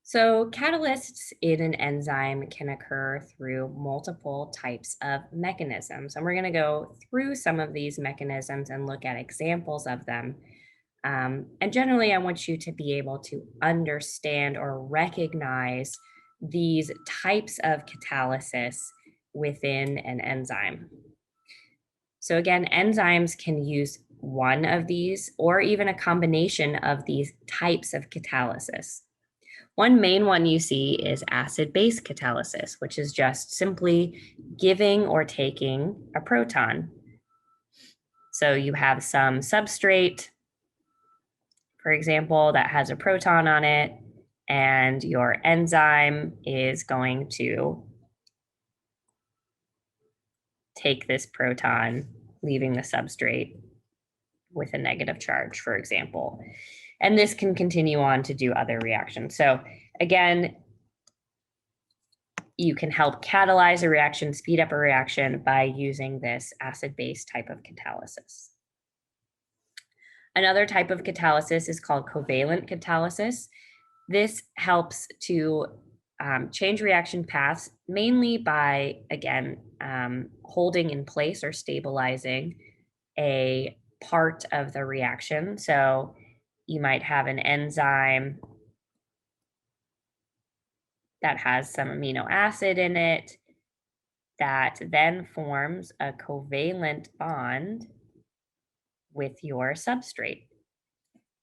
So catalysts in an enzyme can occur through multiple types of mechanisms. And we're going to go through some of these mechanisms and look at examples of them. And generally, I want you to be able to understand or recognize these types of catalysis within an enzyme. So again, enzymes can use one of these or even a combination of these types of catalysis. One main one you see is acid-base catalysis, which is just simply giving or taking a proton. So you have some substrate, for example, that has a proton on it, and your enzyme is going to take this proton, leaving the substrate with a negative charge, for example. And this can continue on to do other reactions. So again, you can help catalyze a reaction, speed up a reaction by using this acid-base type of catalysis. Another type of catalysis is called covalent catalysis. This helps to change reaction paths mainly by, again, holding in place or stabilizing a part of the reaction. So you might have an enzyme that has some amino acid in it that then forms a covalent bond with your substrate.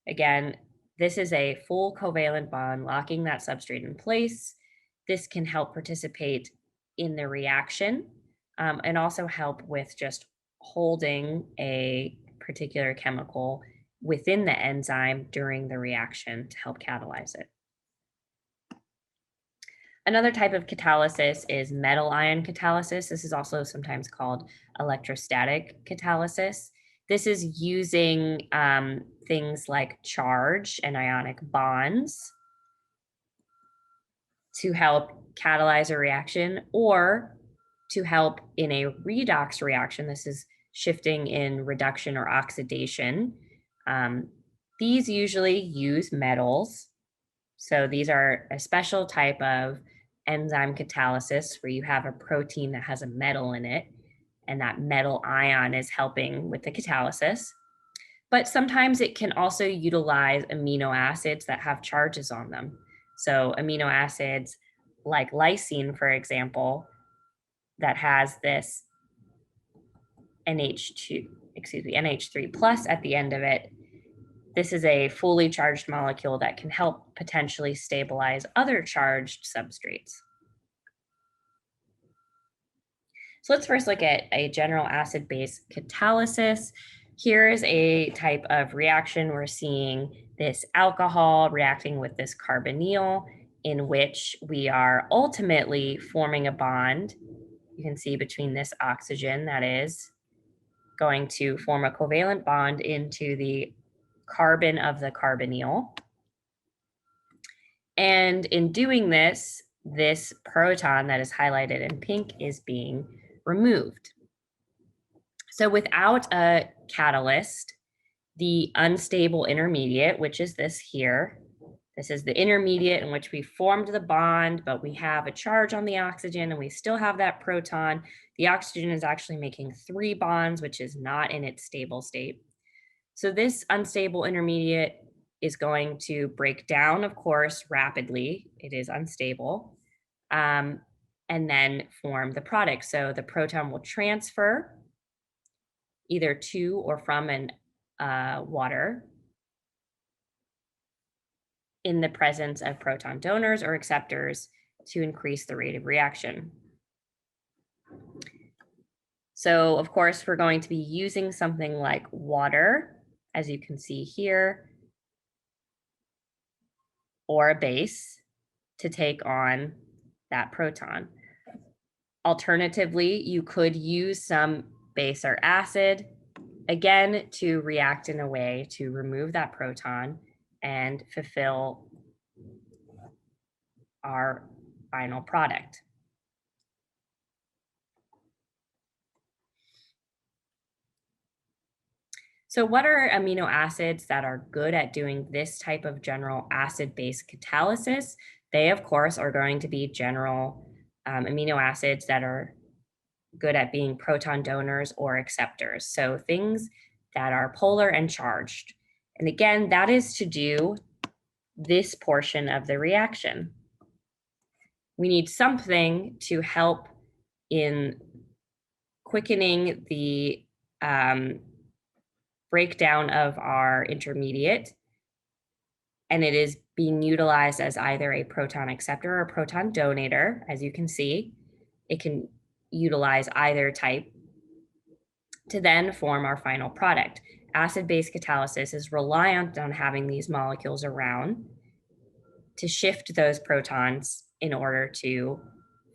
Again, this is a full covalent bond locking that substrate in place. This can help participate in the reaction and also help with just holding a particular chemical within the enzyme during the reaction to help catalyze it. Another type of catalysis is metal ion catalysis. This is also sometimes called electrostatic catalysis. This is using things like charge and ionic bonds to help catalyze a reaction or to help in a redox reaction. This is shifting in reduction or oxidation. These usually use metals. So these are a special type of enzyme catalysis where you have a protein that has a metal in it, and that metal ion is helping with the catalysis. But sometimes it can also utilize amino acids that have charges on them. So amino acids like lysine, for example, that has this NH3 plus at the end of it. This is a fully charged molecule that can help potentially stabilize other charged substrates. So let's first look at a general acid-base catalysis. Here is a type of reaction. We're seeing this alcohol reacting with this carbonyl, in which we are ultimately forming a bond. You can see between this oxygen that is going to form a covalent bond into the carbon of the carbonyl. And in doing this, this proton that is highlighted in pink is being removed. So without a catalyst, the unstable intermediate, which is this here, this is the intermediate in which we formed the bond, but we have a charge on the oxygen and we still have that proton. The oxygen is actually making 3 bonds, which is not in its stable state. So this unstable intermediate is going to break down, of course, rapidly. It is unstable, and then form the product. So the proton will transfer either to or from an water in the presence of proton donors or acceptors to increase the rate of reaction. So of course, we're going to be using something like water, as you can see here, or a base to take on that proton. Alternatively, you could use some base or acid, again, to react in a way to remove that proton and fulfill our final product. So what are amino acids that are good at doing this type of general acid-base catalysis? They, of course, are going to be general amino acids that are good at being proton donors or acceptors. So things that are polar and charged. And again, that is to do this portion of the reaction. We need something to help in quickening the breakdown of our intermediate, and it is being utilized as either a proton acceptor or a proton donator. As you can see, it can utilize either type to then form our final product. Acid-base catalysis is reliant on having these molecules around to shift those protons in order to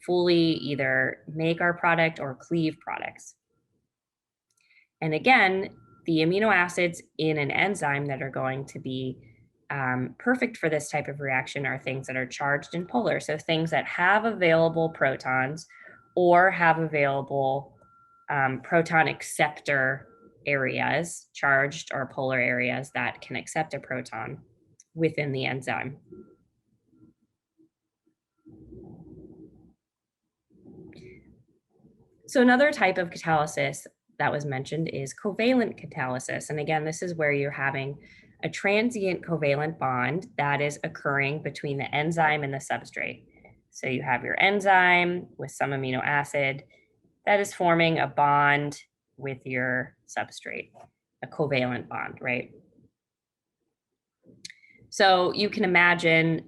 fully either make our product or cleave products. And again, the amino acids in an enzyme that are going to be perfect for this type of reaction are things that are charged and polar. So things that have available protons or have available proton acceptor areas, charged or polar areas that can accept a proton within the enzyme. So another type of catalysis that was mentioned is covalent catalysis. And again, this is where you're having a transient covalent bond that is occurring between the enzyme and the substrate. So you have your enzyme with some amino acid that is forming a bond with your substrate, a covalent bond, right? So you can imagine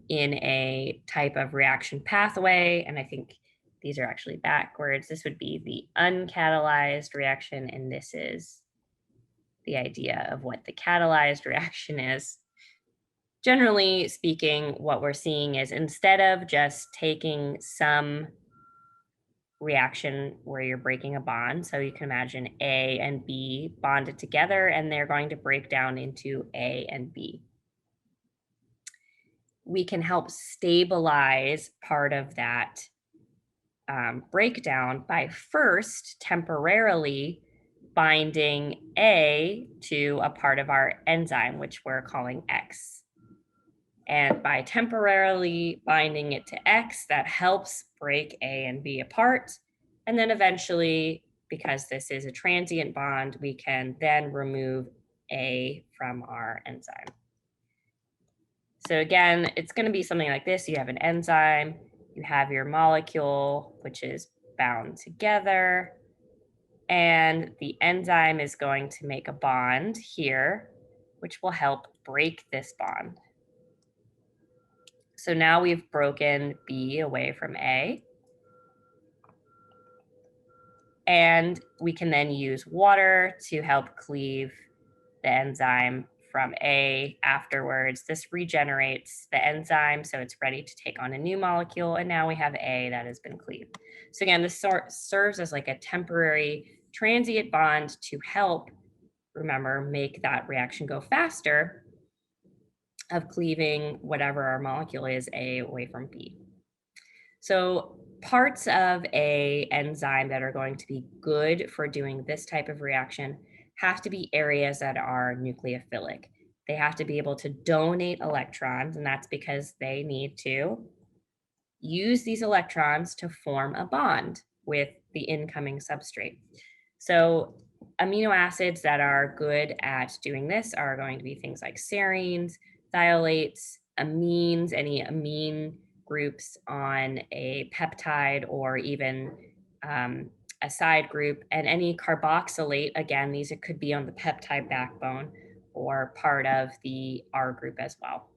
in a type of reaction pathway, and I think these are actually backwards. This would be the uncatalyzed reaction, and this is the idea of what the catalyzed reaction is. Generally speaking, what we're seeing is instead of just taking some reaction where you're breaking a bond, so you can imagine A and B bonded together, and they're going to break down into A and B. We can help stabilize part of that breakdown by first temporarily binding A to a part of our enzyme, which we're calling X. And by temporarily binding it to X, that helps break A and B apart. And then eventually, because this is a transient bond, we can then remove A from our enzyme. So again, it's going to be something like this. You have an enzyme, you have your molecule, which is bound together, and the enzyme is going to make a bond here, which will help break this bond. So now we've broken B away from A. And we can then use water to help cleave the enzyme from A afterwards. This regenerates the enzyme, so it's ready to take on a new molecule. And now we have A that has been cleaved. So again, this serves as like a temporary transient bond to help, remember, make that reaction go faster of cleaving whatever our molecule is, A away from B. So parts of a enzyme that are going to be good for doing this type of reaction have to be areas that are nucleophilic. They have to be able to donate electrons, and that's because they need to use these electrons to form a bond with the incoming substrate. So amino acids that are good at doing this are going to be things like serines, thiolates, amines, any amine groups on a peptide or even a side group, and any carboxylate. Again, these could be on the peptide backbone or part of the R group as well.